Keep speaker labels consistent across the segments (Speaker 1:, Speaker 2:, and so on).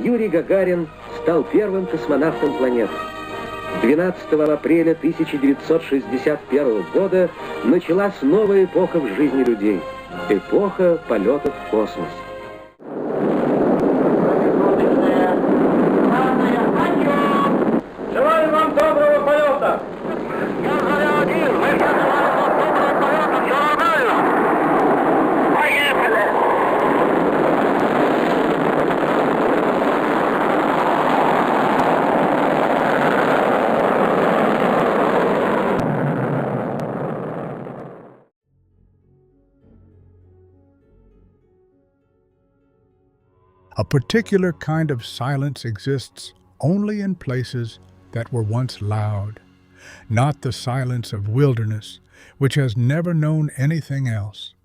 Speaker 1: Юрий Гагарин стал первым космонавтом планеты. 12 апреля 1961 года началась новая эпоха в жизни людей. Эпоха полетов в космос.
Speaker 2: Желаю вам доброго полета!
Speaker 3: Я один, мы сейчас доброго полета, все нормально! Поехали!
Speaker 4: A particular kind of silence exists only in places that were once loud, not the silence of wilderness, which has never known anything else,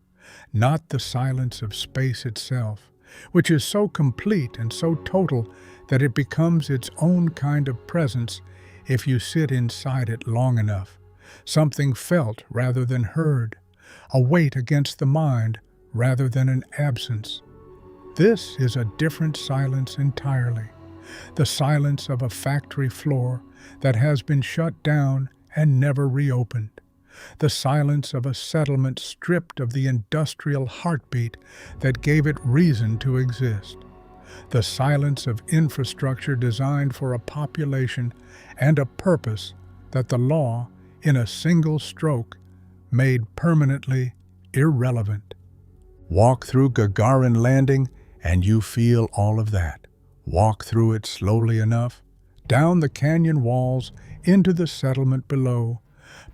Speaker 4: not the silence of space itself, which is so complete and so total that it becomes its own kind of presence if you sit inside it long enough, something felt rather than heard, a weight against the mind rather than an absence. This is a different silence entirely, the silence of a factory floor that has been shut down and never reopened, the silence of a settlement stripped of the industrial heartbeat that gave it reason to exist, the silence of infrastructure designed for a population and a purpose that the law, in a single stroke, made permanently irrelevant. Walk through Gagarin Landing and you feel all of that. Walk through it slowly enough, down the canyon walls, into the settlement below,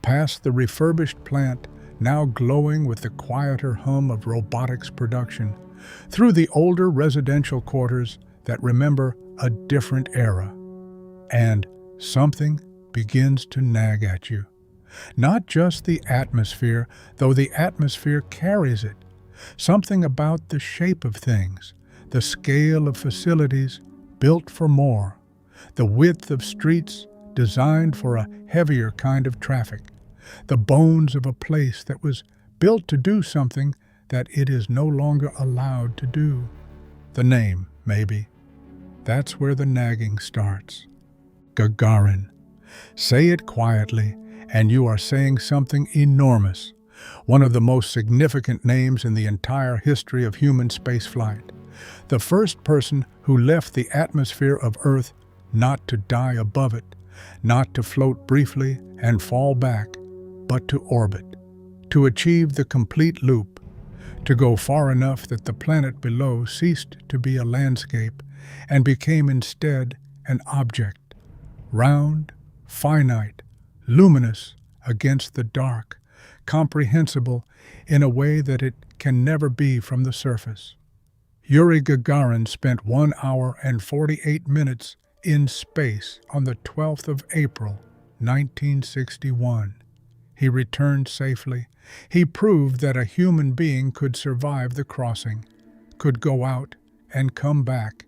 Speaker 4: past the refurbished plant, now glowing with the quieter hum of robotics production, through the older residential quarters that remember a different era. And something begins to nag at you. Not just the atmosphere, though the atmosphere carries it. Something about the shape of things, the scale of facilities built for more, the width of streets designed for a heavier kind of traffic, the bones of a place that was built to do something that it is no longer allowed to do. The name, maybe. That's where the nagging starts. Gagarin. Say it quietly, and you are saying something enormous, one of the most significant names in the entire history of human spaceflight. The first person who left the atmosphere of Earth not to die above it, not to float briefly and fall back, but to orbit, to achieve the complete loop, to go far enough that the planet below ceased to be a landscape and became instead an object, round, finite, luminous against the dark, comprehensible in a way that it can never be from the surface. Yuri Gagarin spent 1 hour and 48 minutes in space on the 12th of April, 1961. He returned safely. He proved that a human being could survive the crossing, could go out and come back,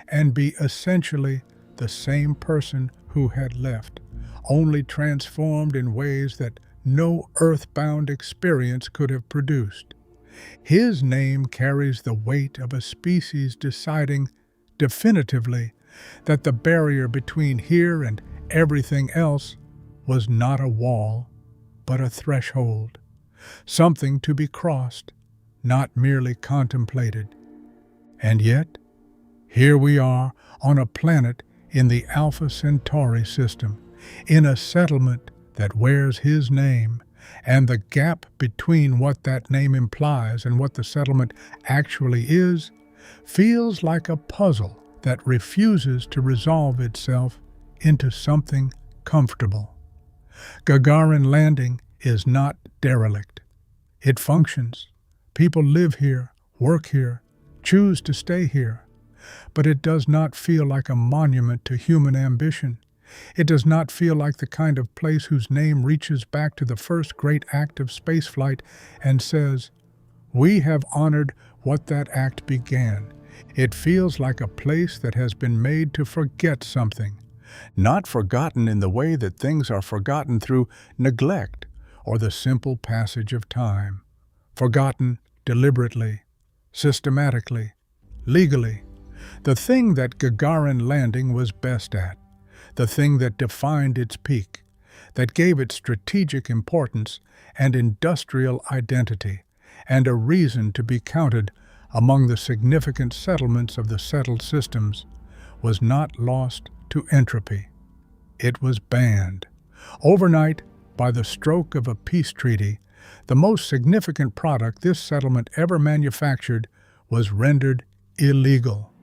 Speaker 4: and be essentially the same person who had left, only transformed in ways that no earthbound experience could have produced. His name carries the weight of a species deciding definitively that the barrier between here and everything else was not a wall, but a threshold, something to be crossed, not merely contemplated. And yet, here we are on a planet in the Alpha Centauri system, in a settlement that wears his name, and the gap between what that name implies and what the settlement actually is feels like a puzzle that refuses to resolve itself into something comfortable. Gagarin Landing is not derelict. It functions. People live here, work here, choose to stay here. But it does not feel like a monument to human ambition. It does not feel like the kind of place whose name reaches back to the first great act of spaceflight and says, "We have honored what that act began." It feels like a place that has been made to forget something, not forgotten in the way that things are forgotten through neglect or the simple passage of time, forgotten deliberately, systematically, legally, The thing that Gagarin Landing was best at, the thing that defined its peak, that gave it strategic importance and industrial identity, and a reason to be counted among the significant settlements of the settled systems, was not lost to entropy. It was banned. Overnight, by the stroke of a peace treaty, the most significant product this settlement ever manufactured was rendered illegal.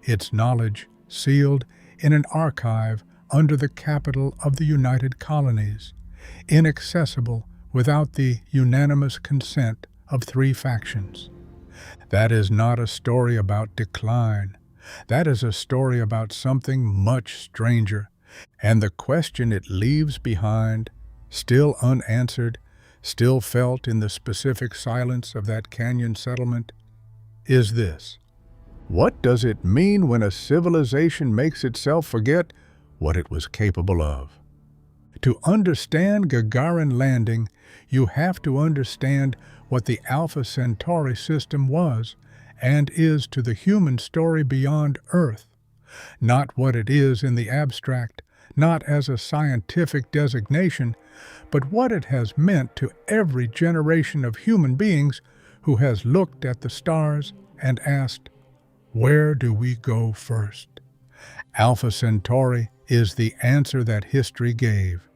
Speaker 4: Its knowledge sealed in an archive under the capital of the United Colonies, inaccessible without the unanimous consent of 3 factions. That is not a story about decline. That is a story about something much stranger, and the question it leaves behind, still unanswered, still felt in the specific silence of that canyon settlement, is this: what does it mean when a civilization makes itself forget what it was capable of? To understand Gagarin Landing, you have to understand what the Alpha Centauri system was and is to the human story beyond Earth. Not what it is in the abstract, not as a scientific designation, but what it has meant to every generation of human beings who has looked at the stars and asked, where do we go first? Alpha Centauri is the answer that history gave.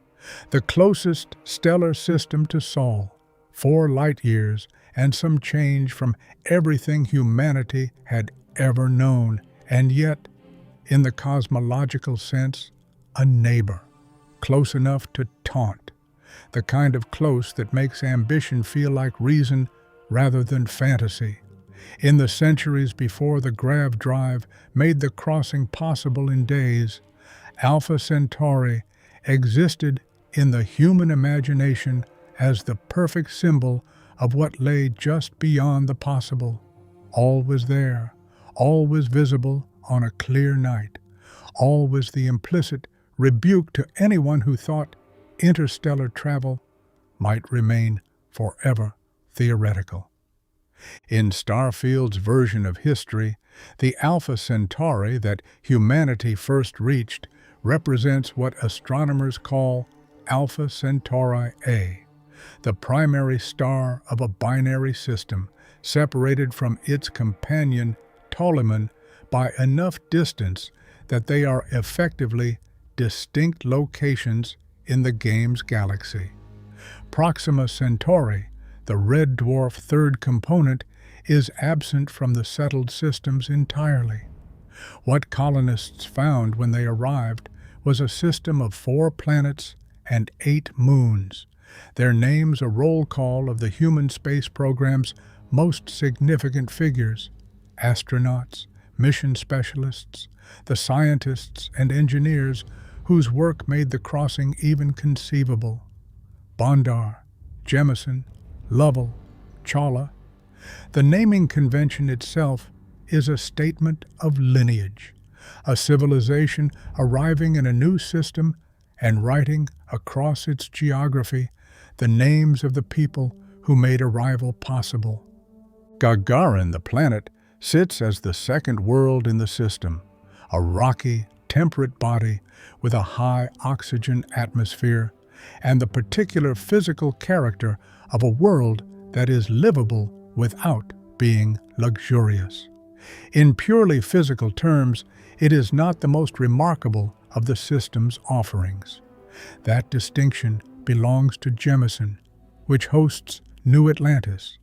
Speaker 4: The closest stellar system to Sol, 4 light-years and some change from everything humanity had ever known, and yet, in the cosmological sense, a neighbor, close enough to taunt, the kind of close that makes ambition feel like reason rather than fantasy. In the centuries before the grav drive made the crossing possible in days, Alpha Centauri existed in the human imagination as the perfect symbol of what lay just beyond the possible. All was there, all was visible on a clear night, all was the implicit rebuke to anyone who thought interstellar travel might remain forever theoretical. In Starfield's version of history, the Alpha Centauri that humanity first reached represents what astronomers call Alpha Centauri A, the primary star of a binary system separated from its companion Ptolemy by enough distance that they are effectively distinct locations in the game's galaxy. Proxima Centauri, the red dwarf third component, is absent from the settled systems entirely. What colonists found when they arrived was a system of 4 planets and 8 moons, their names a roll call of the human space program's most significant figures: astronauts, mission specialists, the scientists and engineers whose work made the crossing even conceivable. Bondar, Jemison, Lovell, Chawla. The naming convention itself is a statement of lineage, a civilization arriving in a new system and writing across its geography the names of the people who made arrival possible. Gagarin, the planet, sits as the second world in the system, a rocky, temperate body with a high oxygen atmosphere and the particular physical character of a world that is livable without being luxurious. In purely physical terms, it is not the most remarkable of the system's offerings. That distinction belongs to Jemison, which hosts New Atlantis,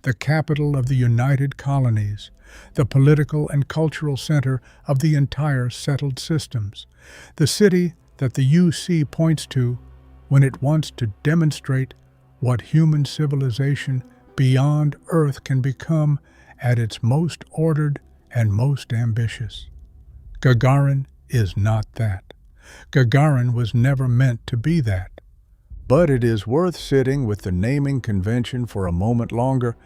Speaker 4: the capital of the United Colonies, the political and cultural center of the entire settled systems, the city that the UC points to when it wants to demonstrate what human civilization beyond Earth can become at its most ordered and most ambitious. Gagarin is not that. Gagarin was never meant to be that. But it is worth sitting with the naming convention for a moment longer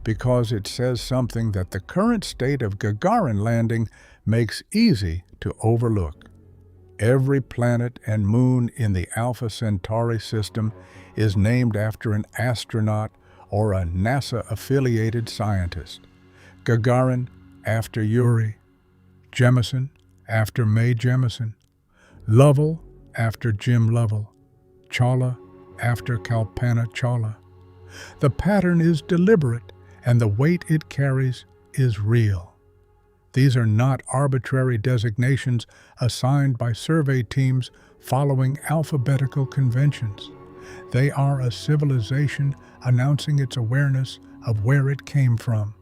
Speaker 4: because it says something that the current state of Gagarin Landing makes easy to overlook. Every planet and moon in the Alpha Centauri system is named after an astronaut or a NASA-affiliated scientist. Gagarin after Yuri, Jemison after Mae Jemison, Lovell after Jim Lovell, Chawla after Kalpana Chawla. The pattern is deliberate, and the weight it carries is real. These are not arbitrary designations assigned by survey teams following alphabetical conventions. They are a civilization announcing its awareness of where it came from.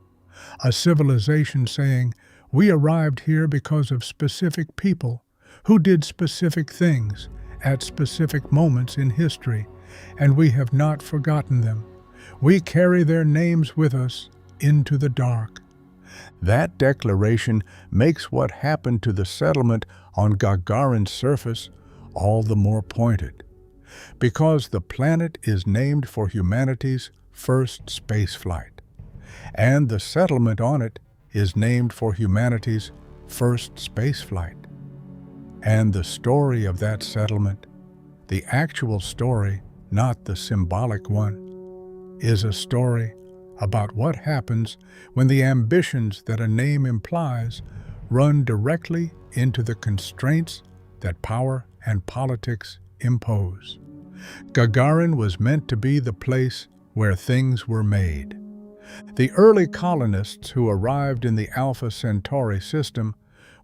Speaker 4: A civilization saying, "We arrived here because of specific people who did specific things at specific moments in history, and we have not forgotten them. We carry their names with us into the dark." That declaration makes what happened to the settlement on Gagarin's surface all the more pointed, because the planet is named for humanity's first spaceflight, and the settlement on it is named for humanity's first spaceflight. And the story of that settlement, the actual story, not the symbolic one, is a story about what happens when the ambitions that a name implies run directly into the constraints that power and politics impose. Gagarin was meant to be the place where things were made. The early colonists who arrived in the Alpha Centauri system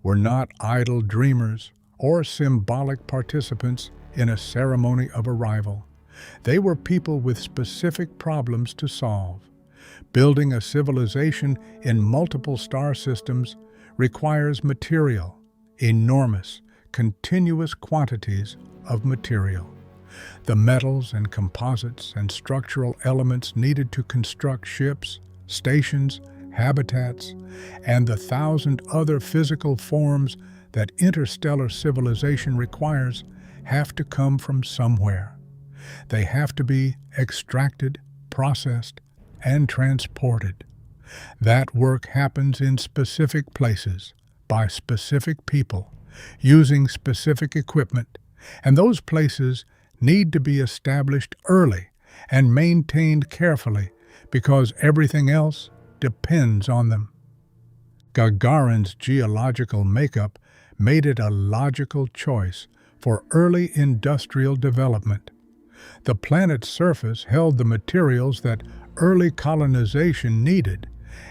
Speaker 4: were not idle dreamers or symbolic participants in a ceremony of arrival. They were people with specific problems to solve. Building a civilization in multiple star systems requires material, enormous, continuous quantities of material. The metals and composites and structural elements needed to construct ships, stations, habitats, and the 1,000 other physical forms that interstellar civilization requires have to come from somewhere. They have to be extracted, processed, and transported. That work happens in specific places, by specific people, using specific equipment, and those places need to be established early and maintained carefully because everything else depends on them. Gagarin's geological makeup made it a logical choice for early industrial development. The planet's surface held the materials that early colonization needed,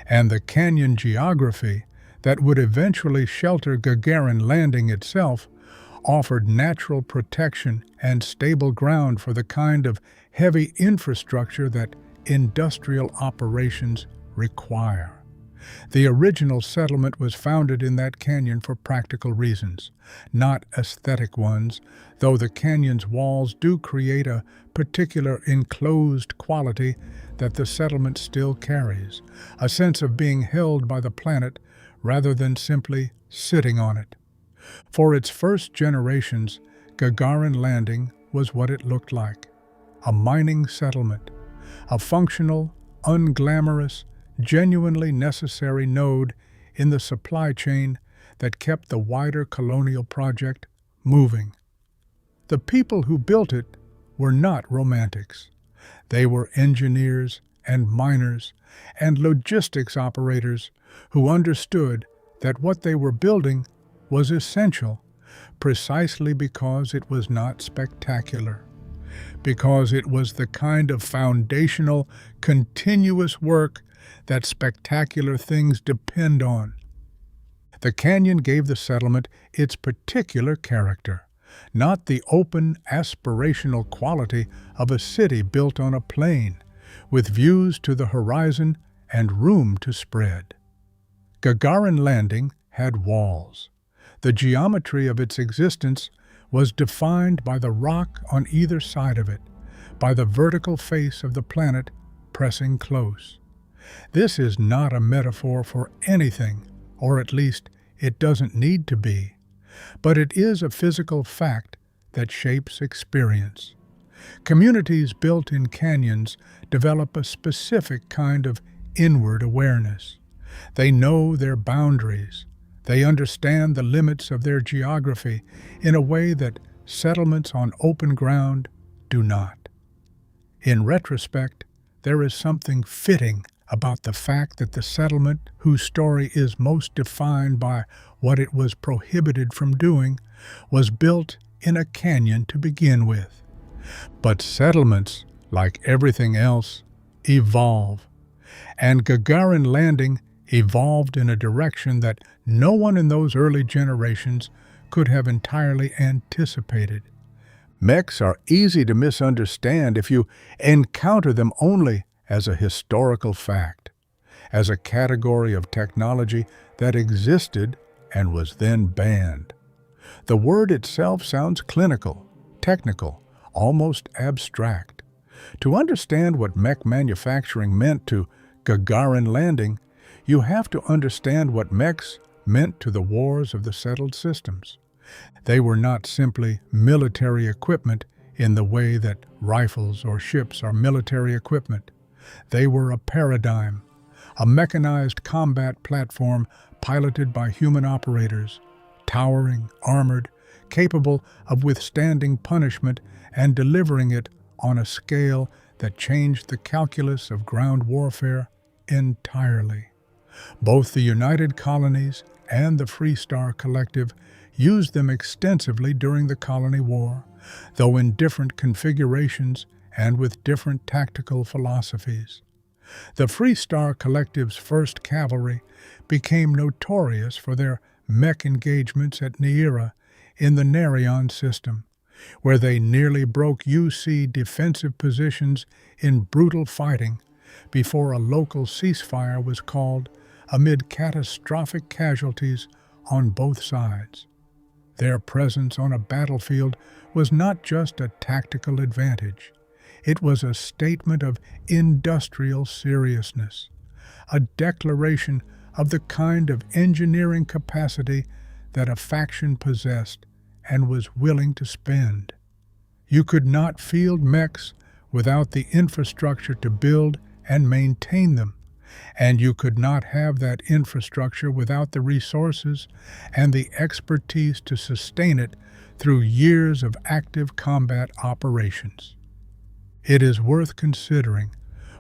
Speaker 4: and the canyon geography that would eventually shelter Gagarin Landing itself offered natural protection and stable ground for the kind of heavy infrastructure that industrial operations require. The original settlement was founded in that canyon for practical reasons, not aesthetic ones, though the canyon's walls do create a particular enclosed quality that the settlement still carries, a sense of being held by the planet rather than simply sitting on it. For its first generations, Gagarin Landing was what it looked like: a mining settlement, a functional, unglamorous, genuinely necessary node in the supply chain that kept the wider colonial project moving. The people who built it were not romantics. They were engineers and miners and logistics operators who understood that what they were building was essential precisely because it was not spectacular, because it was the kind of foundational, continuous work that spectacular things depend on. The canyon gave the settlement its particular character, not the open, aspirational quality of a city built on a plain, with views to the horizon and room to spread. Gagarin Landing had walls. The geometry of its existence was defined by the rock on either side of it, by the vertical face of the planet pressing close. This is not a metaphor for anything, or at least it doesn't need to be, but it is a physical fact that shapes experience. Communities built in canyons develop a specific kind of inward awareness. They know their boundaries. They understand the limits of their geography in a way that settlements on open ground do not. In retrospect, there is something fitting about the fact that the settlement, whose story is most defined by what it was prohibited from doing, was built in a canyon to begin with. But settlements, like everything else, evolve. And Gagarin Landing evolved in a direction that no one in those early generations could have entirely anticipated. Mechs are easy to misunderstand if you encounter them only as a historical fact, as a category of technology that existed and was then banned. The word itself sounds clinical, technical, almost abstract. To understand what mech manufacturing meant to Gagarin Landing, you have to understand what mechs meant to the wars of the settled systems. They were not simply military equipment in the way that rifles or ships are military equipment. They were a paradigm, a mechanized combat platform piloted by human operators, towering, armored, capable of withstanding punishment and delivering it on a scale that changed the calculus of ground warfare entirely. Both the United Colonies and the Free Star Collective used them extensively during the Colony War, though in different configurations and with different tactical philosophies. The Free Star Collective's 1st Cavalry became notorious for their mech engagements at Neira in the Nerion system, where they nearly broke UC defensive positions in brutal fighting before a local ceasefire was called amid catastrophic casualties on both sides. Their presence on a battlefield was not just a tactical advantage. It was a statement of industrial seriousness, a declaration of the kind of engineering capacity that a faction possessed and was willing to spend. You could not field mechs without the infrastructure to build and maintain them, and you could not have that infrastructure without the resources and the expertise to sustain it through years of active combat operations. It is worth considering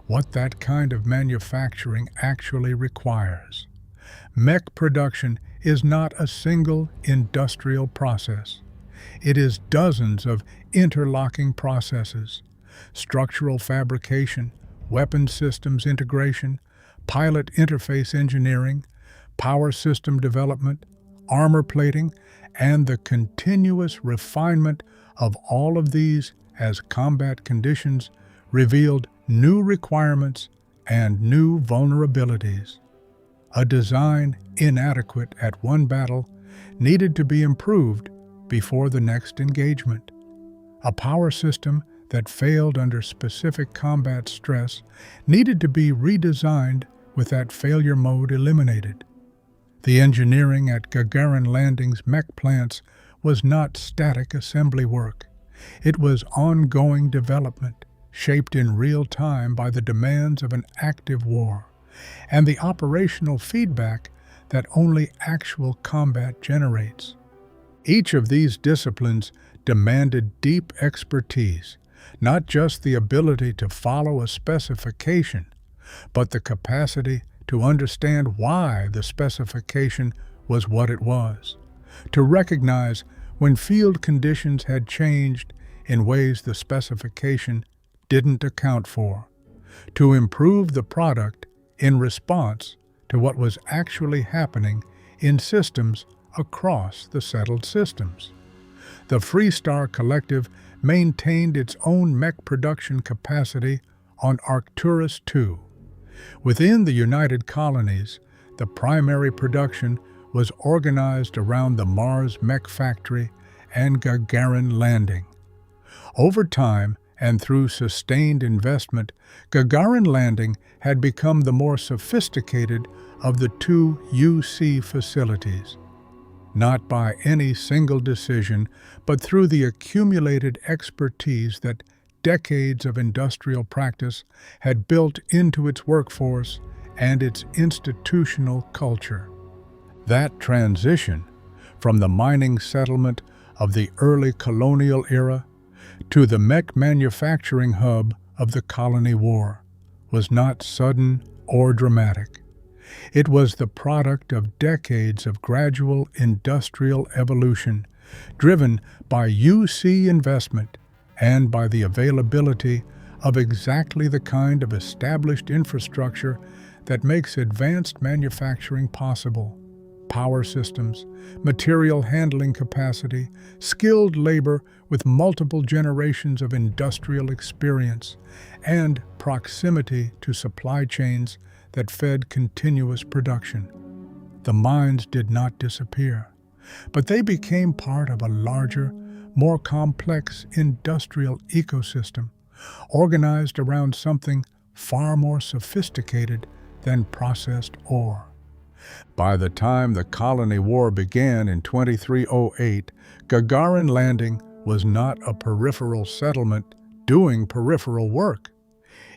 Speaker 4: what that kind of manufacturing actually requires. Mech production is not a single industrial process. It is dozens of interlocking processes: structural fabrication, weapon systems integration, pilot interface engineering, power system development, armor plating, and the continuous refinement of all of these as combat conditions revealed new requirements and new vulnerabilities. A design inadequate at one battle needed to be improved before the next engagement. A power system that failed under specific combat stress needed to be redesigned with that failure mode eliminated. The engineering at Gagarin Landing's mech plants was not static assembly work. It was ongoing development, shaped in real time by the demands of an active war, and the operational feedback that only actual combat generates. Each of these disciplines demanded deep expertise, not just the ability to follow a specification, but the capacity to understand why the specification was what it was, to recognize when field conditions had changed in ways the specification didn't account for, to improve the product in response to what was actually happening in systems across the settled systems. The Free Star Collective maintained its own mech production capacity on Arcturus II. Within the United Colonies, the primary production was organized around the Mars Mech Factory and Gagarin Landing. Over time, and through sustained investment, Gagarin Landing had become the more sophisticated of the two UC facilities. Not by any single decision, but through the accumulated expertise that decades of industrial practice had built into its workforce and its institutional culture. That transition from the mining settlement of the early colonial era to the mech manufacturing hub of the Colony War was not sudden or dramatic. It was the product of decades of gradual industrial evolution, driven by UC investment and by the availability of exactly the kind of established infrastructure that makes advanced manufacturing possible: power systems, material handling capacity, skilled labor with multiple generations of industrial experience, and proximity to supply chains that fed continuous production. The mines did not disappear, but they became part of a larger, more complex industrial ecosystem, organized around something far more sophisticated than processed ore. By the time the Colony War began in 2308, Gagarin Landing was not a peripheral settlement doing peripheral work.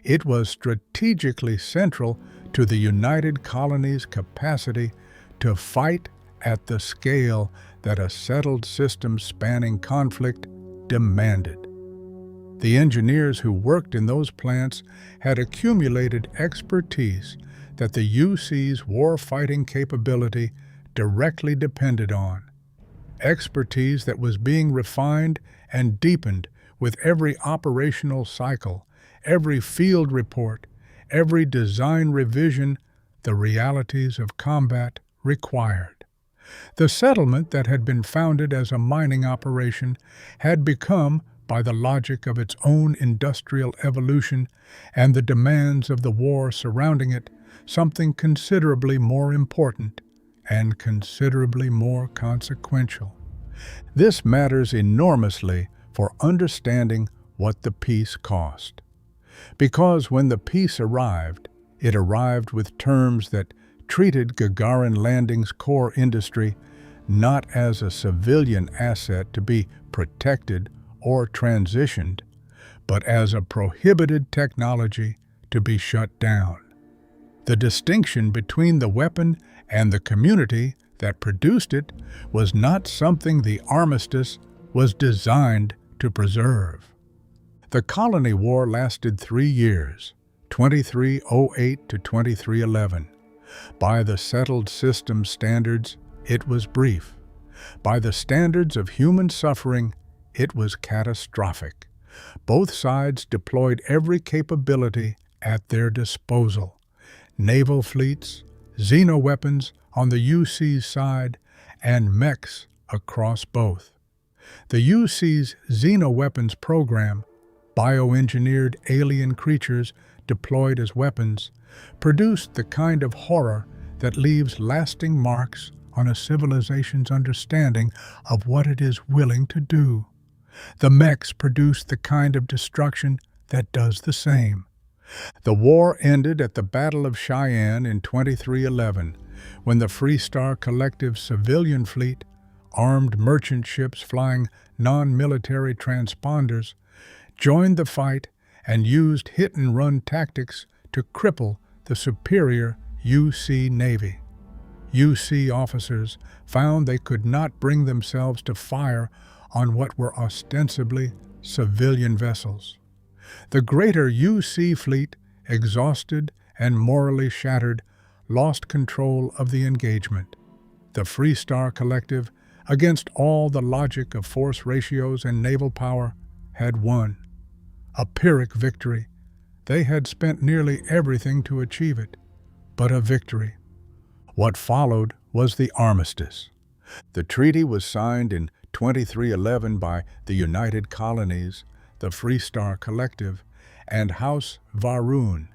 Speaker 4: It was strategically central to the United Colonies' capacity to fight at the scale that a settled system spanning conflict demanded. The engineers who worked in those plants had accumulated expertise that the UC's war-fighting capability directly depended on. Expertise that was being refined and deepened with every operational cycle, every field report, every design revision the realities of combat required. The settlement that had been founded as a mining operation had become, by the logic of its own industrial evolution and the demands of the war surrounding it, something considerably more important and considerably more consequential. This matters enormously for understanding what the peace cost. Because when the peace arrived, it arrived with terms that treated Gagarin Landing's core industry not as a civilian asset to be protected or transitioned, but as a prohibited technology to be shut down. The distinction between the weapon and the community that produced it was not something the Armistice was designed to preserve. The Colony War lasted 3 years, 2308 to 2311. By the settled system standards, it was brief. By the standards of human suffering, it was catastrophic. Both sides deployed every capability at their disposal: naval fleets, xenoweapons on the UC's side, and mechs across both. The UC's xenoweapons program, bioengineered alien creatures deployed as weapons, produced the kind of horror that leaves lasting marks on a civilization's understanding of what it is willing to do. The mechs produced the kind of destruction that does the same. The war ended at the Battle of Cheyenne in 2311, when the Free Star Collective's civilian fleet, armed merchant ships flying non-military transponders, joined the fight and used hit-and-run tactics to cripple the superior UC Navy. UC officers found they could not bring themselves to fire on what were ostensibly civilian vessels. The greater UC fleet, exhausted and morally shattered, lost control of the engagement. The Free Star Collective, against all the logic of force ratios and naval power, had won. A Pyrrhic victory. They had spent nearly everything to achieve it, but a victory. What followed was the Armistice. The treaty was signed in 2311 by the United Colonies, the Free Star Collective, and House Varun,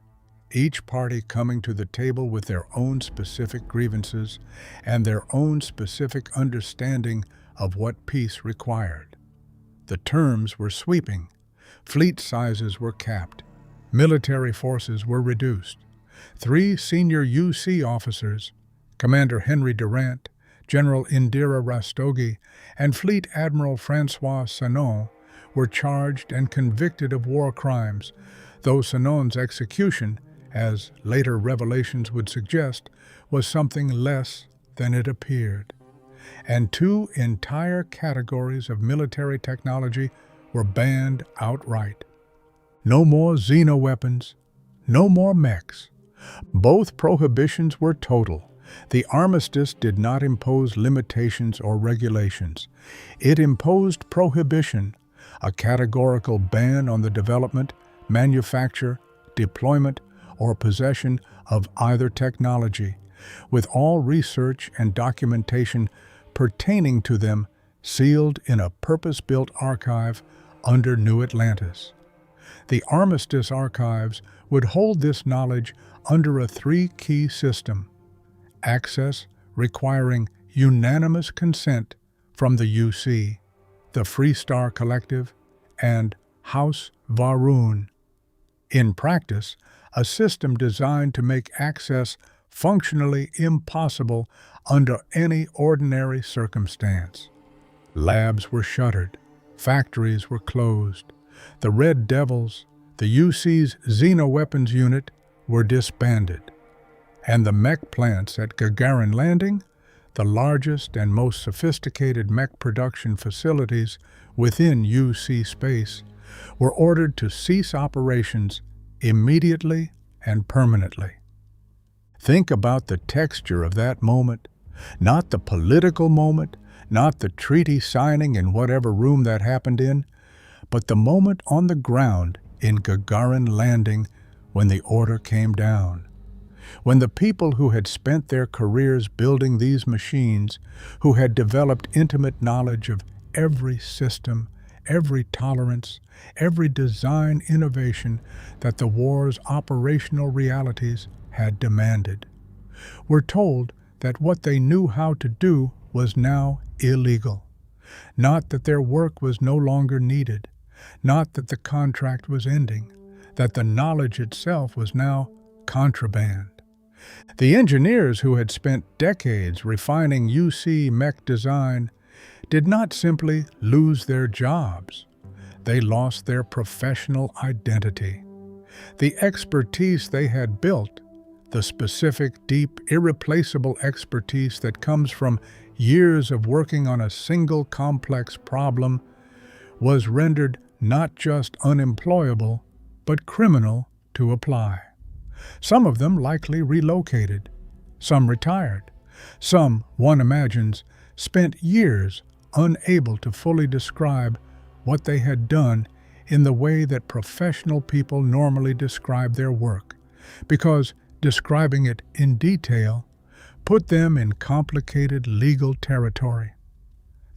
Speaker 4: each party coming to the table with their own specific grievances and their own specific understanding of what peace required. The terms were sweeping. Fleet sizes were capped. Military forces were reduced. 3 senior UC officers, Commander Henry Durant, General Indira Rastogi, and Fleet Admiral Francois Sanon, were charged and convicted of war crimes, though Sanon's execution, as later revelations would suggest, was something less than it appeared. And 2 entire categories of military technology were banned outright. No more xenoweapons, no more mechs, Both prohibitions were total. The Armistice did not impose limitations or regulations. It imposed prohibition, a categorical ban on the development, manufacture, deployment, or possession of either technology, with all research and documentation pertaining to them sealed in a purpose-built archive under New Atlantis. The Armistice archives would hold this knowledge under a three-key system: access requiring unanimous consent from the UC, the Free Star Collective, and House Varun. In practice, a system designed to make access functionally impossible under any ordinary circumstance. Labs were shuttered, factories were closed, the Red Devils, the UC's Xenoweapons Unit, were disbanded, and the mech plants at Gagarin Landing, the largest and most sophisticated mech production facilities within UC space, were ordered to cease operations immediately and permanently. Think about the texture of that moment, not the political moment, not the treaty signing in whatever room that happened in, but the moment on the ground in Gagarin Landing when the order came down. When the people who had spent their careers building these machines, who had developed intimate knowledge of every system, every tolerance, every design innovation that the war's operational realities had demanded, were told that what they knew how to do was now illegal. Not that their work was no longer needed, not that the contract was ending, that the knowledge itself was now contraband. The engineers who had spent decades refining UC mech design did not simply lose their jobs. They lost their professional identity. The expertise they had built, the specific, deep, irreplaceable expertise that comes from years of working on a single complex problem, was rendered not just unemployable, but criminal to apply. Some of them likely relocated, some retired, some, one imagines, spent years unable to fully describe what they had done in the way that professional people normally describe their work, because describing it in detail put them in complicated legal territory.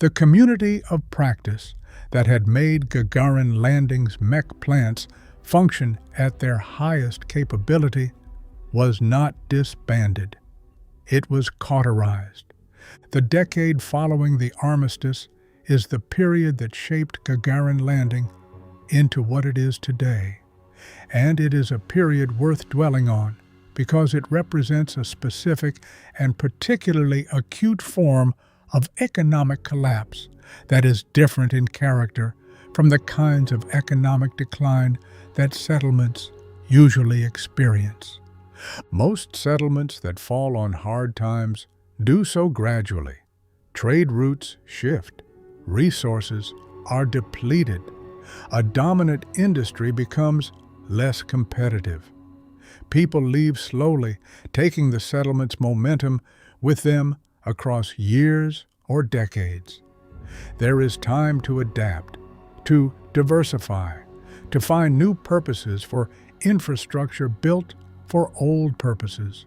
Speaker 4: The community of practice that had made Gagarin Landing's mech plants function at their highest capability was not disbanded. It was cauterized. The decade following the Armistice is the period that shaped Gagarin Landing into what it is today. And it is a period worth dwelling on because it represents a specific and particularly acute form of economic collapse that is different in character from the kinds of economic decline that settlements usually experience. Most settlements that fall on hard times do so gradually. Trade routes shift. Resources are depleted. A dominant industry becomes less competitive. People leave slowly, taking the settlement's momentum with them across years or decades. There is time to adapt, to diversify, to find new purposes for infrastructure built for old purposes.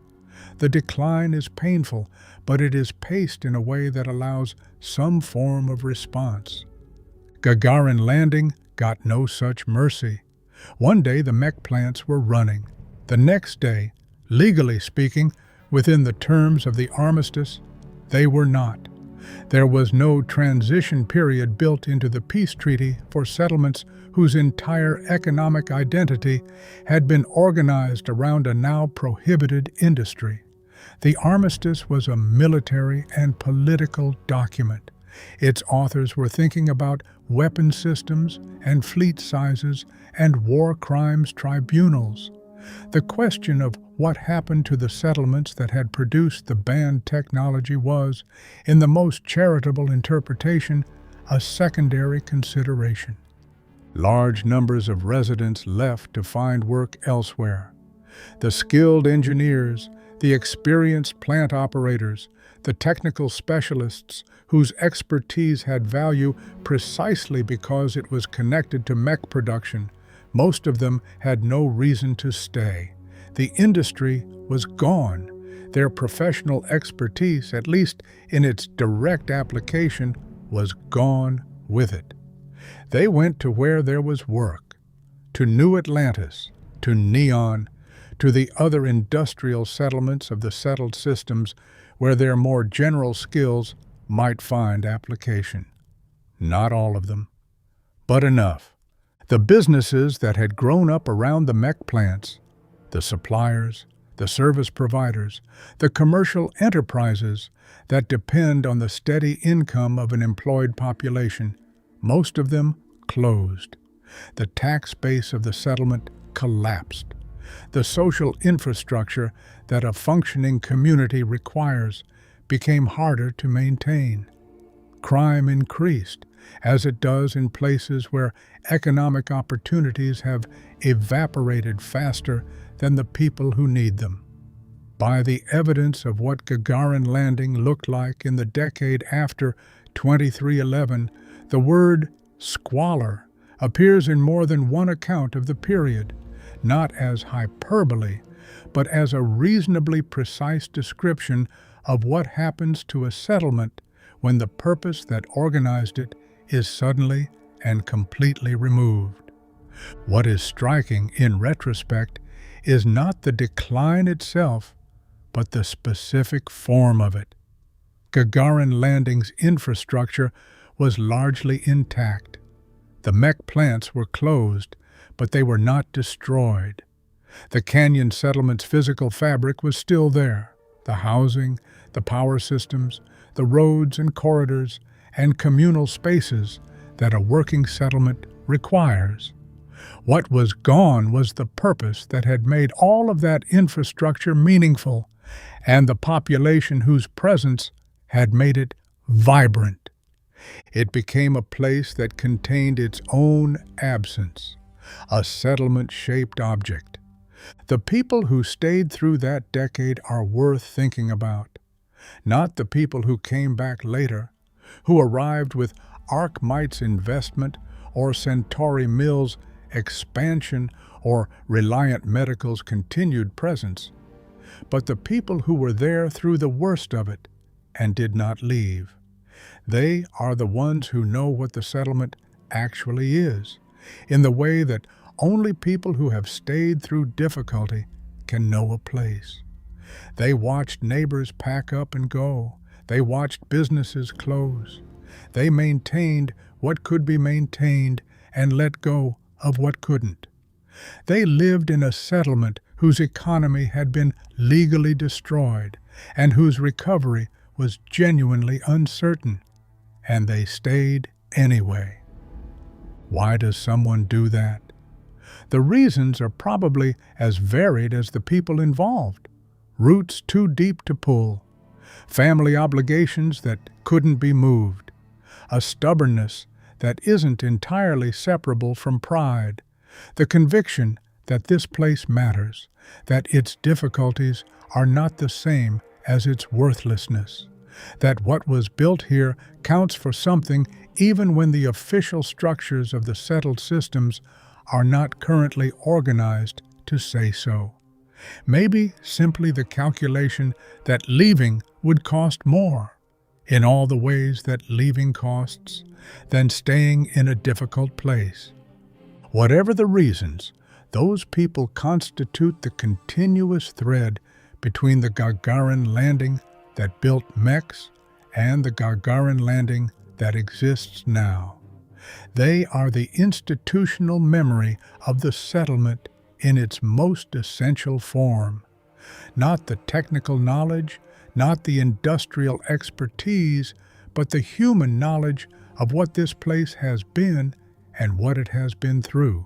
Speaker 4: The decline is painful, but it is paced in a way that allows some form of response. Gagarin Landing got no such mercy. One day the mech plants were running. The next day, legally speaking, within the terms of the Armistice, they were not. There was no transition period built into the peace treaty for settlements whose entire economic identity had been organized around a now prohibited industry. The Armistice was a military and political document. Its authors were thinking about weapon systems and fleet sizes and war crimes tribunals. The question of what happened to the settlements that had produced the banned technology was, in the most charitable interpretation, a secondary consideration. Large numbers of residents left to find work elsewhere. The skilled engineers, the experienced plant operators, the technical specialists whose expertise had value precisely because it was connected to mech production, most of them had no reason to stay. The industry was gone. Their professional expertise, at least in its direct application, was gone with it. They went to where there was work, to New Atlantis, to Neon, to the other industrial settlements of the settled systems where their more general skills might find application. Not all of them, but enough. The businesses that had grown up around the mech plants, the suppliers, the service providers, the commercial enterprises that depend on the steady income of an employed population, most of them closed. The tax base of the settlement collapsed. The social infrastructure that a functioning community requires became harder to maintain. Crime increased, as it does in places where economic opportunities have evaporated faster than the people who need them. By the evidence of what Gagarin Landing looked like in the decade after 2311, the word squalor appears in more than one account of the period, not as hyperbole, but as a reasonably precise description of what happens to a settlement when the purpose that organized it is suddenly and completely removed. What is striking in retrospect is not the decline itself, but the specific form of it. Gagarin Landing's infrastructure was largely intact. The mech plants were closed, but they were not destroyed. The canyon settlement's physical fabric was still there. The housing, the power systems, the roads and corridors, and communal spaces that a working settlement requires. What was gone was the purpose that had made all of that infrastructure meaningful, and the population whose presence had made it vibrant. It became a place that contained its own absence, a settlement-shaped object. The people who stayed through that decade are worth thinking about, not the people who came back later, who arrived with Archmite's investment or Centauri Mills' expansion or Reliant Medical's continued presence, but the people who were there through the worst of it and did not leave. They are the ones who know what the settlement actually is, in the way that only people who have stayed through difficulty can know a place. They watched neighbors pack up and go. They watched businesses close. They maintained what could be maintained and let go of what couldn't. They lived in a settlement whose economy had been legally destroyed and whose recovery was genuinely uncertain, and they stayed anyway. Why does someone do that? The reasons are probably as varied as the people involved. Roots too deep to pull, family obligations that couldn't be moved, a stubbornness that isn't entirely separable from pride, the conviction that this place matters, that its difficulties are not the same as its worthlessness, that what was built here counts for something even when the official structures of the settled systems are not currently organized to say so. Maybe simply the calculation that leaving would cost more, in all the ways that leaving costs, than staying in a difficult place. Whatever the reasons, those people constitute the continuous thread between the Gagarin Landing that built mechs and the Gagarin Landing that exists now. They are the institutional memory of the settlement in its most essential form. Not the technical knowledge, not the industrial expertise, but the human knowledge of what this place has been and what it has been through.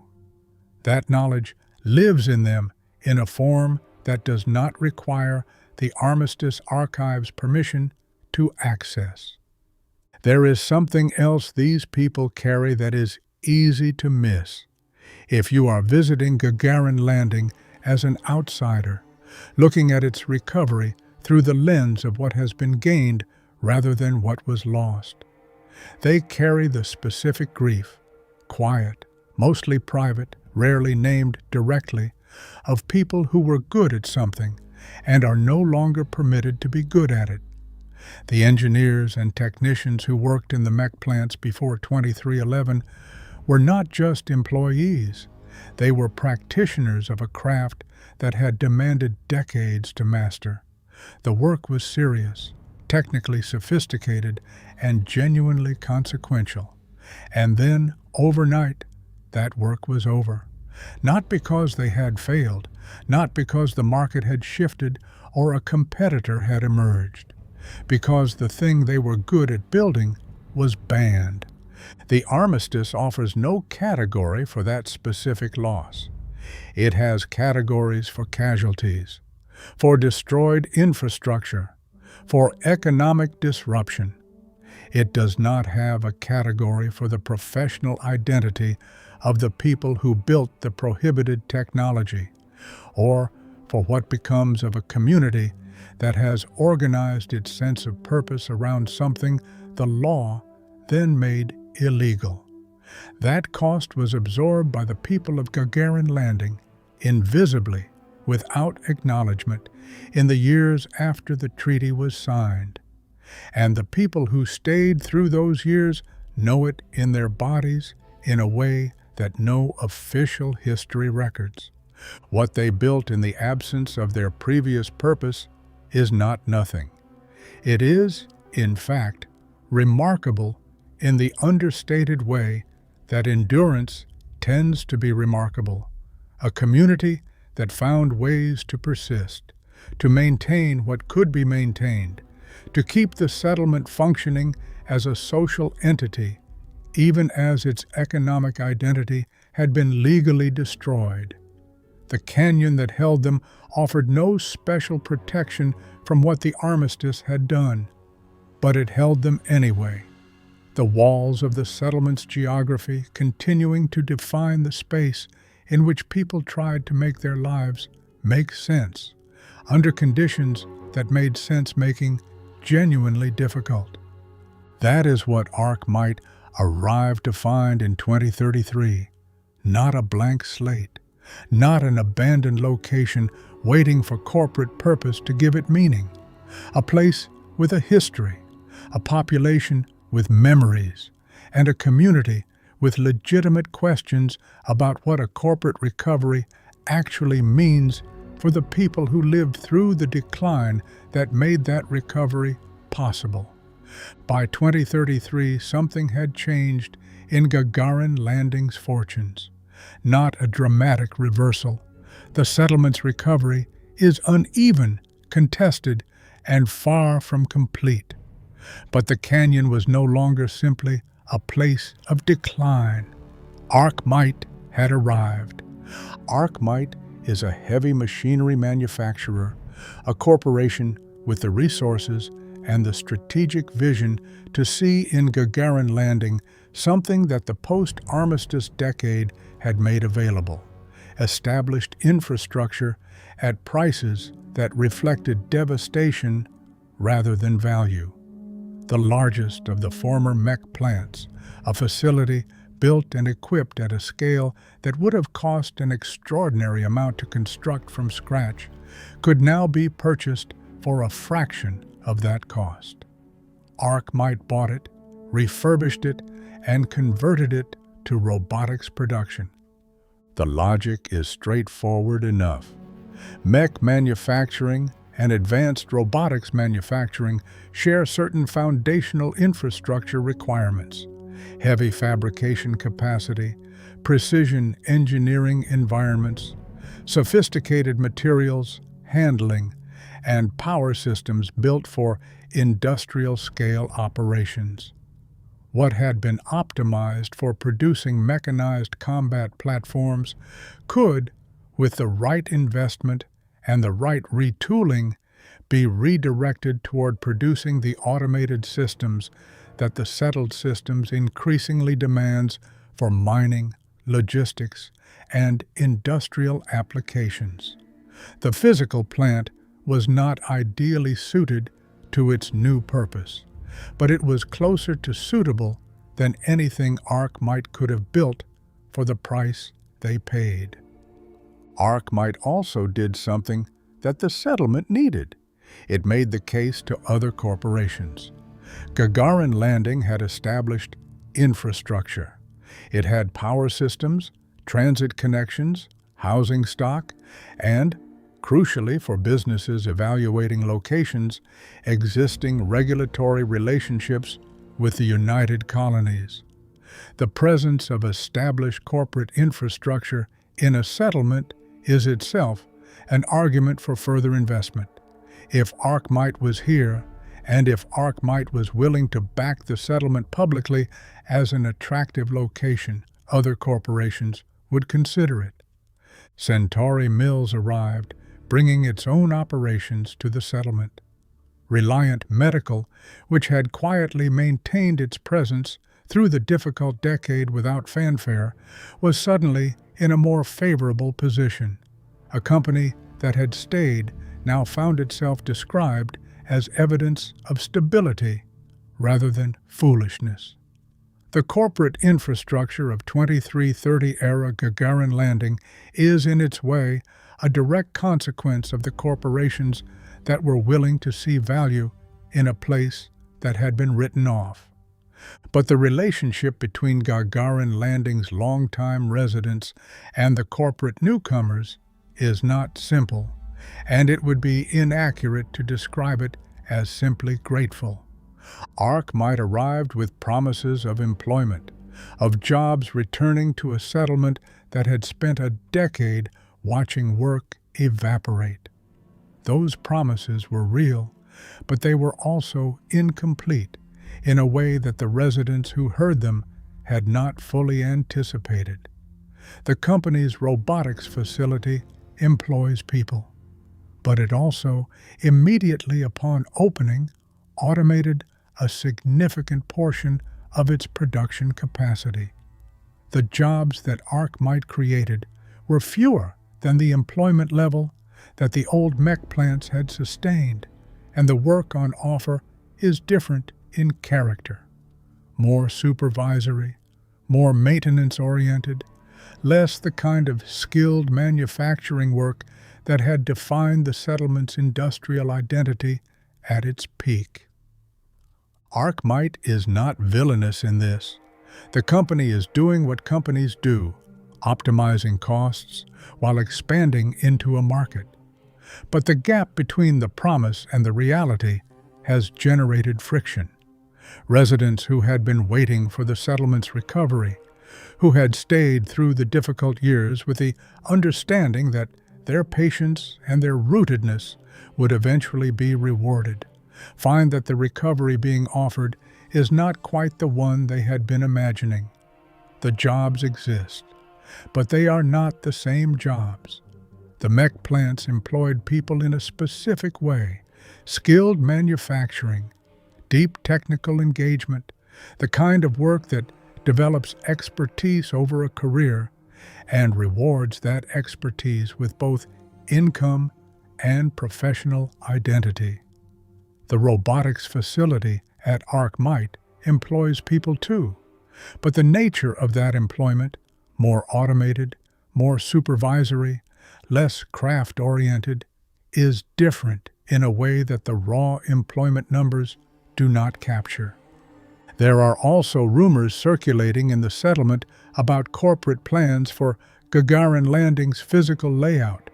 Speaker 4: That knowledge lives in them in a form that does not require the Armistice Archive's permission to access. There is something else these people carry that is easy to miss. If you are visiting Gagarin Landing as an outsider, looking at its recovery through the lens of what has been gained rather than what was lost. They carry the specific grief, quiet, mostly private, rarely named directly, of people who were good at something and are no longer permitted to be good at it. The engineers and technicians who worked in the mech plants before 2311 were not just employees. They were practitioners of a craft that had demanded decades to master. The work was serious, technically sophisticated, and genuinely consequential. And then, overnight, that work was over. Not because they had failed, not because the market had shifted or a competitor had emerged, because the thing they were good at building was banned. The Armistice offers no category for that specific loss. It has categories for casualties, for destroyed infrastructure, for economic disruption. It does not have a category for the professional identity of the people who built the prohibited technology, or for what becomes of a community that has organized its sense of purpose around something the law then made illegal. That cost was absorbed by the people of Gagarin Landing, invisibly, without acknowledgement, in the years after the treaty was signed. And the people who stayed through those years know it in their bodies in a way that no official history records. What they built in the absence of their previous purpose is not nothing. It is, in fact, remarkable in the understated way that endurance tends to be remarkable. A community that found ways to persist, to maintain what could be maintained, to keep the settlement functioning as a social entity, even as its economic identity had been legally destroyed. The canyon that held them offered no special protection from what the Armistice had done, but it held them anyway. The walls of the settlement's geography continuing to define the space in which people tried to make their lives make sense, under conditions that made sense-making genuinely difficult. That is what Ark might arrive to find in 2033, not a blank slate, not an abandoned location waiting for corporate purpose to give it meaning, a place with a history, a population with memories, and a community with legitimate questions about what a corporate recovery actually means for the people who lived through the decline that made that recovery possible. By 2033, something had changed in Gagarin Landing's fortunes. Not a dramatic reversal. The settlement's recovery is uneven, contested, and far from complete. But the canyon was no longer simply a place of decline. Arkmite had arrived. Arkmite is a heavy machinery manufacturer, a corporation with the resources and the strategic vision to see in Gagarin Landing something that the post-Armistice decade had made available, established infrastructure at prices that reflected devastation rather than value. The largest of the former mech plants, a facility built and equipped at a scale that would have cost an extraordinary amount to construct from scratch, could now be purchased for a fraction of that cost. Arkmite bought it, refurbished it, and converted it to robotics production. The logic is straightforward enough. Mech manufacturing and advanced robotics manufacturing share certain foundational infrastructure requirements: heavy fabrication capacity, precision engineering environments, sophisticated materials handling, and power systems built for industrial-scale operations. What had been optimized for producing mechanized combat platforms could, with the right investment and the right retooling, be redirected toward producing the automated systems that the settled systems increasingly demands for mining, logistics, and industrial applications. The physical plant was not ideally suited to its new purpose, but it was closer to suitable than anything Archmite could have built for the price they paid. Archmite also did something that the settlement needed. It made the case to other corporations. Gagarin Landing had established infrastructure. It had power systems, transit connections, housing stock, and, crucially for businesses evaluating locations, existing regulatory relationships with the United Colonies. The presence of established corporate infrastructure in a settlement is itself an argument for further investment. If Archmite was here, and if Archmite was willing to back the settlement publicly as an attractive location, other corporations would consider it. Centauri Mills arrived, bringing its own operations to the settlement. Reliant Medical, which had quietly maintained its presence through the difficult decade without fanfare, was suddenly in a more favorable position. A company that had stayed now found itself described as evidence of stability rather than foolishness. The corporate infrastructure of 2330-era Gagarin Landing is, in its way, a direct consequence of the corporations that were willing to see value in a place that had been written off. But the relationship between Gagarin Landing's longtime residents and the corporate newcomers is not simple, and it would be inaccurate to describe it as simply grateful. Archmite arrived with promises of employment, of jobs returning to a settlement that had spent a decade watching work evaporate. Those promises were real, but they were also incomplete in a way that the residents who heard them had not fully anticipated. The company's robotics facility employs people, but it also, immediately upon opening, automated a significant portion of its production capacity. The jobs that Archmite created were fewer than the employment level that the old mech plants had sustained, and the work on offer is different in character. More supervisory, more maintenance-oriented, less the kind of skilled manufacturing work that had defined the settlement's industrial identity at its peak. Archmite is not villainous in this. The company is doing what companies do, optimizing costs while expanding into a market. But the gap between the promise and the reality has generated friction. Residents who had been waiting for the settlement's recovery, who had stayed through the difficult years with the understanding that their patience and their rootedness would eventually be rewarded, find that the recovery being offered is not quite the one they had been imagining. The jobs exist, but they are not the same jobs. The mech plants employed people in a specific way, skilled manufacturing, deep technical engagement, the kind of work that develops expertise over a career and rewards that expertise with both income and professional identity. The robotics facility at Archmite employs people too, but the nature of that employment, more automated, more supervisory, less craft-oriented, is different in a way that the raw employment numbers do not capture. There are also rumors circulating in the settlement about corporate plans for Gagarin Landing's physical layout,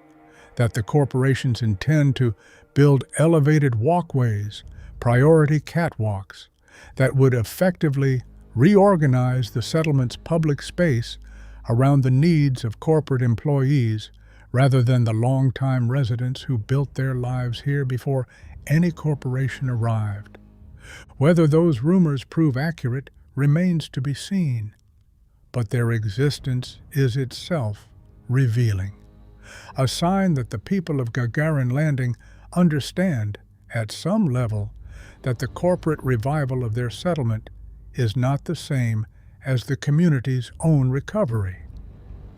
Speaker 4: that the corporations intend to build elevated walkways, priority catwalks, that would effectively reorganize the settlement's public space around the needs of corporate employees rather than the long-time residents who built their lives here before any corporation arrived. Whether those rumors prove accurate remains to be seen, but their existence is itself revealing, a sign that the people of Gagarin Landing understand, at some level, that the corporate revival of their settlement is not the same as the community's own recovery.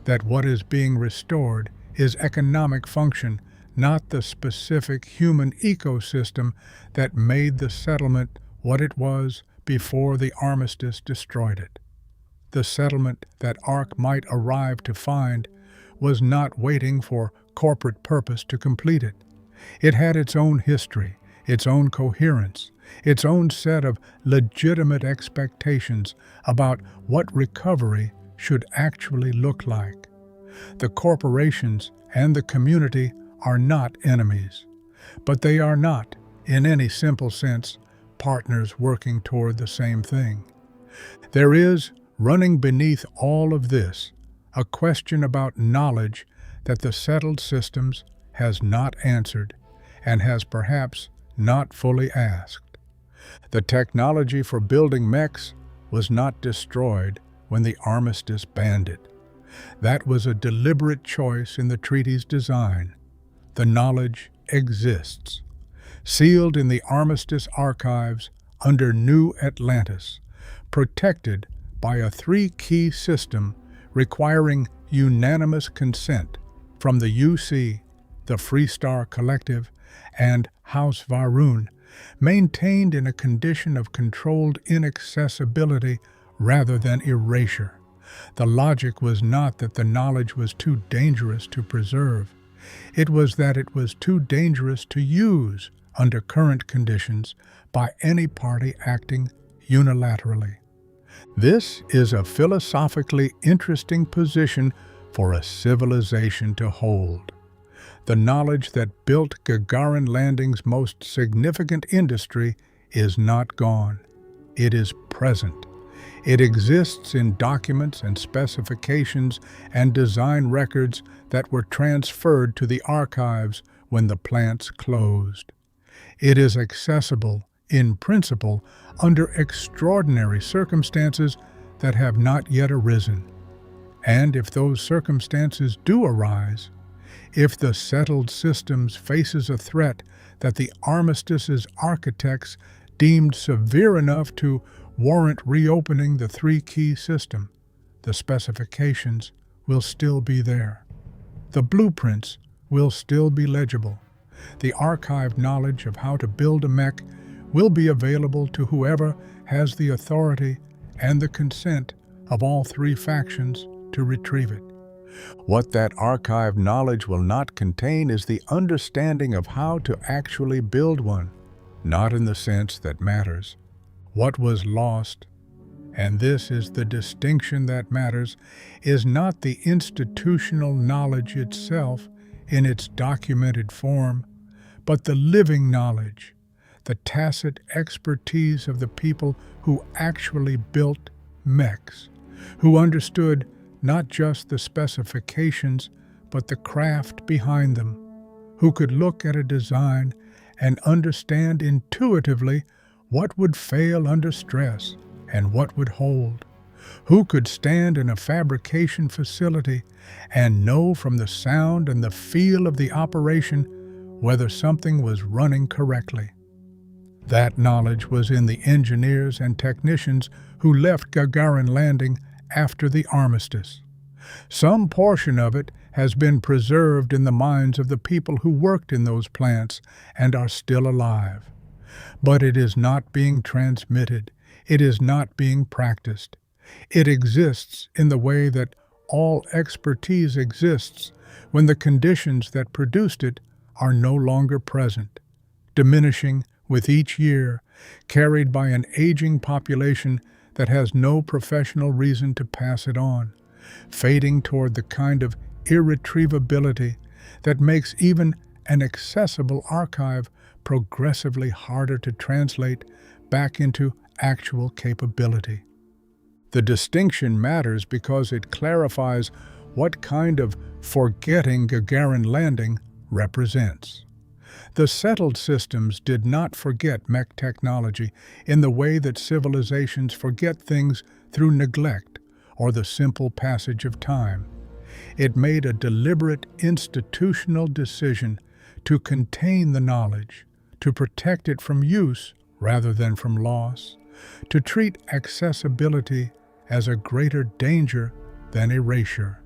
Speaker 4: that what is being restored is economic function, not the specific human ecosystem that made the settlement what it was before the Armistice destroyed it. The settlement that Ark might arrive to find was not waiting for corporate purpose to complete it. It had its own history, its own coherence, its own set of legitimate expectations about what recovery should actually look like. The corporations and the community are not enemies, but they are not, in any simple sense, partners working toward the same thing. There is, running beneath all of this, a question about knowledge that the settled systems has not answered and has perhaps not fully asked. The technology for building mechs was not destroyed when the Armistice banned it. That was a deliberate choice in the treaty's design. The knowledge exists, sealed in the Armistice archives under New Atlantis, protected by a three-key system requiring unanimous consent from the UC, the Freestar Collective, and House Varun, maintained in a condition of controlled inaccessibility rather than erasure. The logic was not that the knowledge was too dangerous to preserve. It was that it was too dangerous to use under current conditions by any party acting unilaterally. This is a philosophically interesting position for a civilization to hold. The knowledge that built Gagarin Landing's most significant industry is not gone. It is present. It exists in documents and specifications and design records that were transferred to the archives when the plants closed. It is accessible, in principle, under extraordinary circumstances that have not yet arisen. And if those circumstances do arise, if the settled systems faces a threat that the Armistice's architects deemed severe enough to warrant reopening the three-key system, the specifications will still be there. The blueprints will still be legible. The archived knowledge of how to build a mech will be available to whoever has the authority and the consent of all three factions to retrieve it. What that archived knowledge will not contain is the understanding of how to actually build one, not in the sense that matters. What was lost, and this is the distinction that matters, is not the institutional knowledge itself in its documented form, but the living knowledge, the tacit expertise of the people who actually built mechs, who understood not just the specifications, but the craft behind them, who could look at a design and understand intuitively what would fail under stress and what would hold, who could stand in a fabrication facility and know from the sound and the feel of the operation whether something was running correctly. That knowledge was in the engineers and technicians who left Gagarin Landing after the Armistice. Some portion of it has been preserved in the minds of the people who worked in those plants and are still alive. But it is not being transmitted. It is not being practiced. It exists in the way that all expertise exists when the conditions that produced it are no longer present, diminishing with each year, carried by an aging population that has no professional reason to pass it on, fading toward the kind of irretrievability that makes even an accessible archive progressively harder to translate back into actual capability. The distinction matters because it clarifies what kind of forgetting Gagarin Landing represents. The settled systems did not forget mech technology in the way that civilizations forget things through neglect or the simple passage of time. It made a deliberate institutional decision to contain the knowledge, to protect it from use rather than from loss, to treat accessibility as a greater danger than erasure.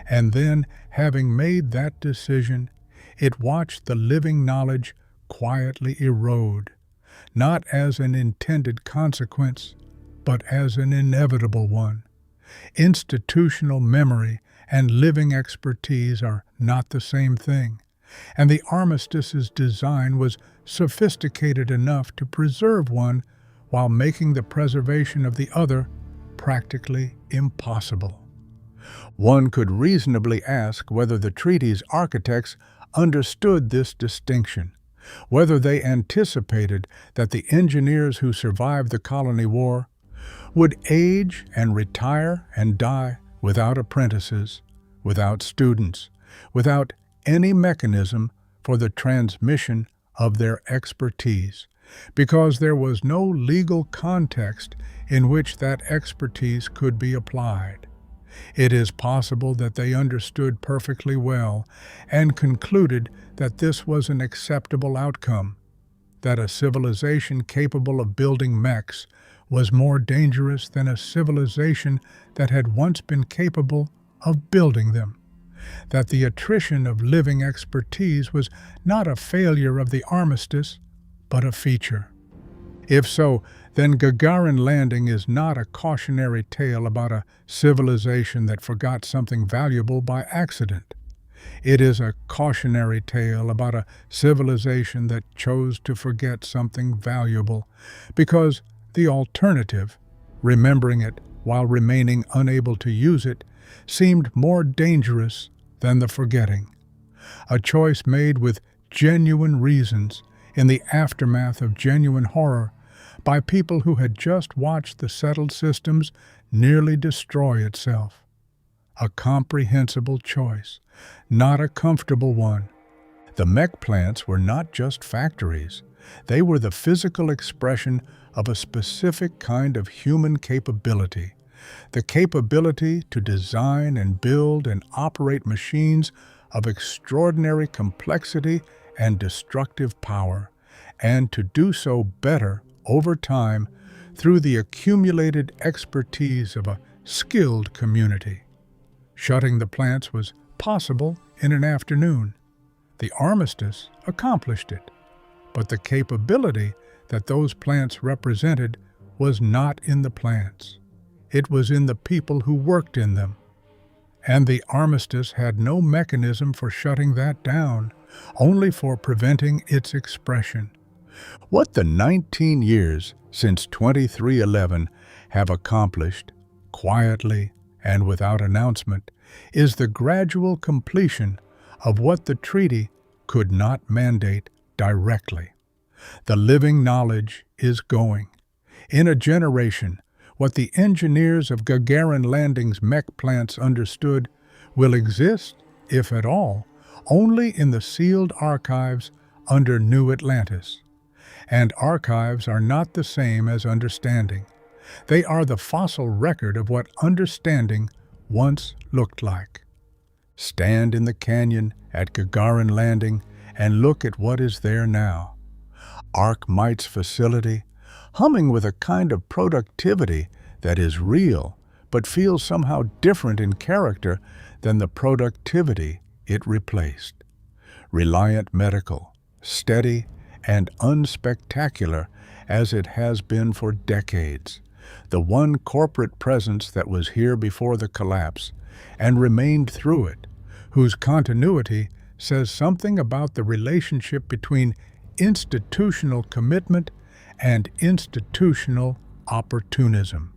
Speaker 4: And then, having made that decision, it watched the living knowledge quietly erode, not as an intended consequence, but as an inevitable one. Institutional memory and living expertise are not the same thing, and the Armistice's design was sophisticated enough to preserve one while making the preservation of the other practically impossible. One could reasonably ask whether the treaty's architects understood this distinction, whether they anticipated that the engineers who survived the colony war would age and retire and die without apprentices, without students, without any mechanism for the transmission of their expertise, because there was no legal context in which that expertise could be applied. It is possible that they understood perfectly well and concluded that this was an acceptable outcome, that a civilization capable of building mechs was more dangerous than a civilization that had once been capable of building them, that the attrition of living expertise was not a failure of the Armistice, but a feature. If so, then Gagarin Landing is not a cautionary tale about a civilization that forgot something valuable by accident. It is a cautionary tale about a civilization that chose to forget something valuable, because the alternative, remembering it while remaining unable to use it, seemed more dangerous than the forgetting. A choice made with genuine reasons in the aftermath of genuine horror by people who had just watched the settled systems nearly destroy itself. A comprehensible choice, not a comfortable one. The mech plants were not just factories. They were the physical expression of a specific kind of human capability, the capability to design and build and operate machines of extraordinary complexity and destructive power, and to do so better over time through the accumulated expertise of a skilled community. Shutting the plants was possible in an afternoon. The Armistice accomplished it, but the capability that those plants represented was not in the plants. It was in the people who worked in them. And the Armistice had no mechanism for shutting that down, only for preventing its expression. What the 19 years since 2311 have accomplished, quietly and without announcement, is the gradual completion of what the treaty could not mandate directly. The living knowledge is going. In a generation, what the engineers of Gagarin Landing's mech plants understood will exist, if at all, only in the sealed archives under New Atlantis. And archives are not the same as understanding. They are the fossil record of what understanding once looked like. Stand in the canyon at Gagarin Landing and look at what is there now. Arc-Mite's facility, humming with a kind of productivity that is real, but feels somehow different in character than the productivity it replaced. Reliant Medical, steady and unspectacular as it has been for decades, the one corporate presence that was here before the collapse and remained through it, whose continuity says something about the relationship between institutional commitment and institutional opportunism.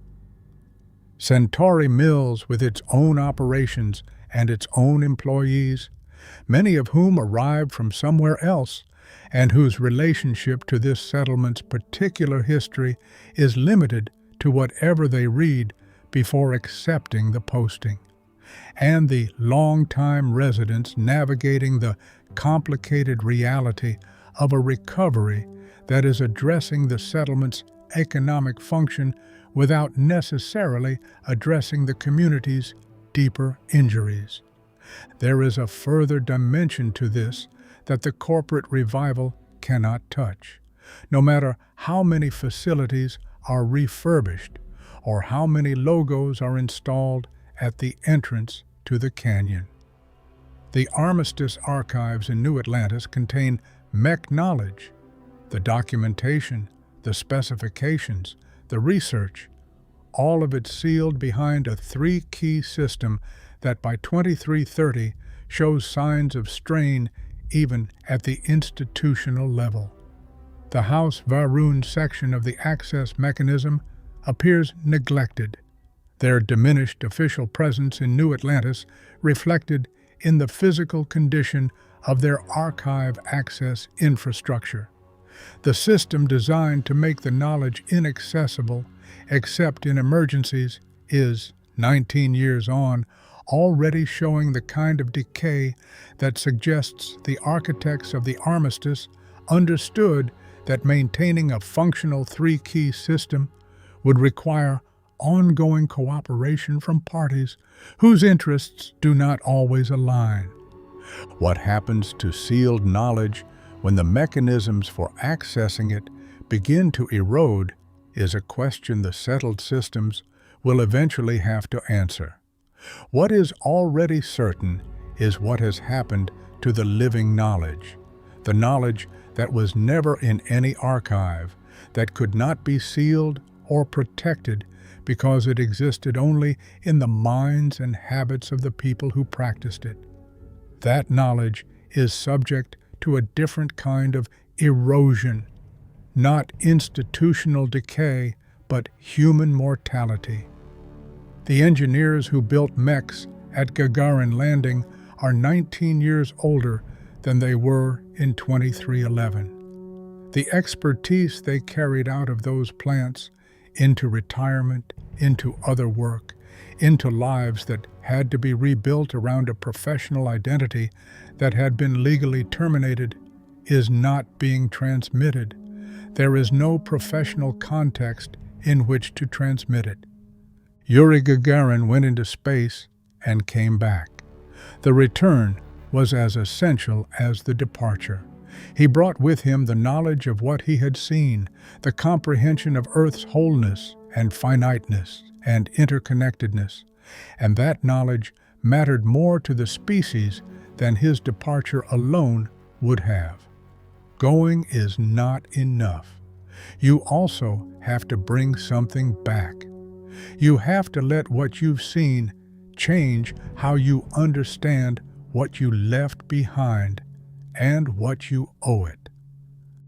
Speaker 4: Centauri Mills, with its own operations and its own employees, many of whom arrived from somewhere else, and whose relationship to this settlement's particular history is limited to whatever they read before accepting the posting, and the long-time residents navigating the complicated reality of a recovery that is addressing the settlement's economic function without necessarily addressing the community's deeper injuries. There is a further dimension to this that the corporate revival cannot touch, no matter how many facilities are refurbished or how many logos are installed at the entrance to the canyon. The Armistice archives in New Atlantis contain mech knowledge, the documentation, the specifications, the research, all of it sealed behind a three-key system that by 2330 shows signs of strain even at the institutional level. The House Varun section of the access mechanism appears neglected, their diminished official presence in New Atlantis reflected in the physical condition of their archive access infrastructure. The system designed to make the knowledge inaccessible, except in emergencies, is, 19 years on, already showing the kind of decay that suggests the architects of the Armistice understood that maintaining a functional three-key system would require ongoing cooperation from parties whose interests do not always align. What happens to sealed knowledge when the mechanisms for accessing it begin to erode is a question the settled systems will eventually have to answer. What is already certain is what has happened to the living knowledge, the knowledge that was never in any archive, that could not be sealed or protected because it existed only in the minds and habits of the people who practiced it. That knowledge is subject to a different kind of erosion, not institutional decay, but human mortality. The engineers who built mechs at Gagarin Landing are 19 years older than they were in 2311. The expertise they carried out of those plants into retirement, into other work, into lives that had to be rebuilt around a professional identity that had been legally terminated, is not being transmitted. There is no professional context in which to transmit it. Yuri Gagarin went into space and came back. The return was as essential as the departure. He brought with him the knowledge of what he had seen, the comprehension of Earth's wholeness and finiteness and interconnectedness, and that knowledge mattered more to the species than his departure alone would have. Going is not enough. You also have to bring something back. You have to let what you've seen change how you understand what you left behind and what you owe it.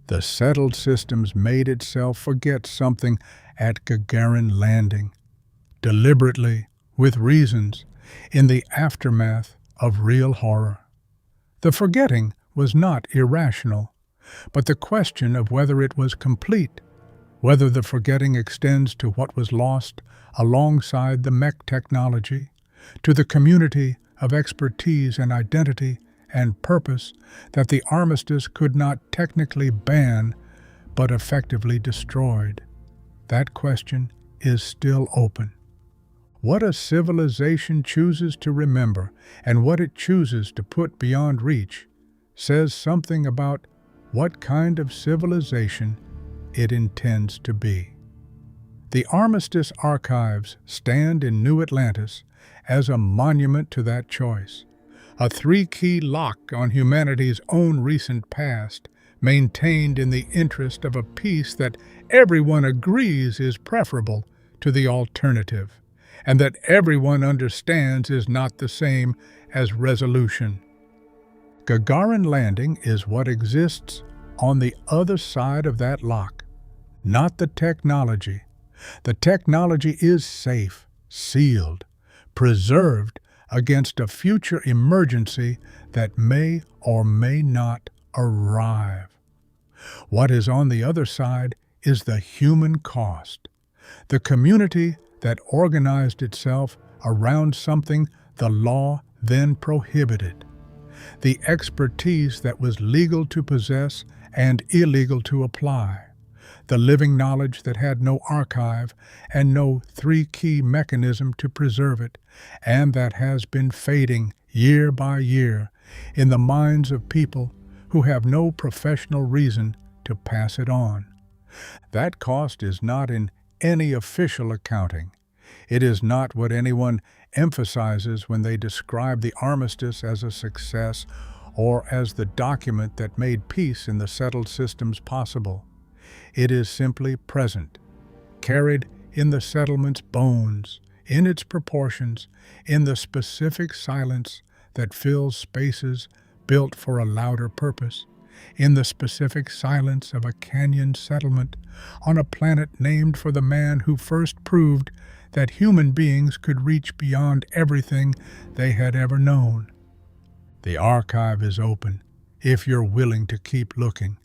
Speaker 4: The settled systems made itself forget something at Gagarin Landing, deliberately, with reasons, in the aftermath of real horror. The forgetting was not irrational, but the question of whether it was complete, whether the forgetting extends to what was lost alongside the mech technology, to the community of expertise and identity and purpose that the Armistice could not technically ban, but effectively destroyed. That question is still open. What a civilization chooses to remember and what it chooses to put beyond reach says something about what kind of civilization it intends to be. The Armistice archives stand in New Atlantis as a monument to that choice, a three-key lock on humanity's own recent past, maintained in the interest of a peace that everyone agrees is preferable to the alternative, and that everyone understands is not the same as resolution. Gagarin Landing is what exists on the other side of that lock, not the technology. The technology is safe, sealed, preserved against a future emergency that may or may not arrive. What is on the other side is the human cost, the community that organized itself around something the law then prohibited, the expertise that was legal to possess and illegal to apply, the living knowledge that had no archive and no three-key mechanism to preserve it, and that has been fading year by year in the minds of people who have no professional reason to pass it on. That cost is not in any official accounting. It is not what anyone emphasizes when they describe the Armistice as a success or as the document that made peace in the settled systems possible. It is simply present, carried in the settlement's bones, in its proportions, in the specific silence that fills spaces built for a louder purpose, in the specific silence of a canyon settlement on a planet named for the man who first proved that human beings could reach beyond everything they had ever known. The archive is open if you're willing to keep looking.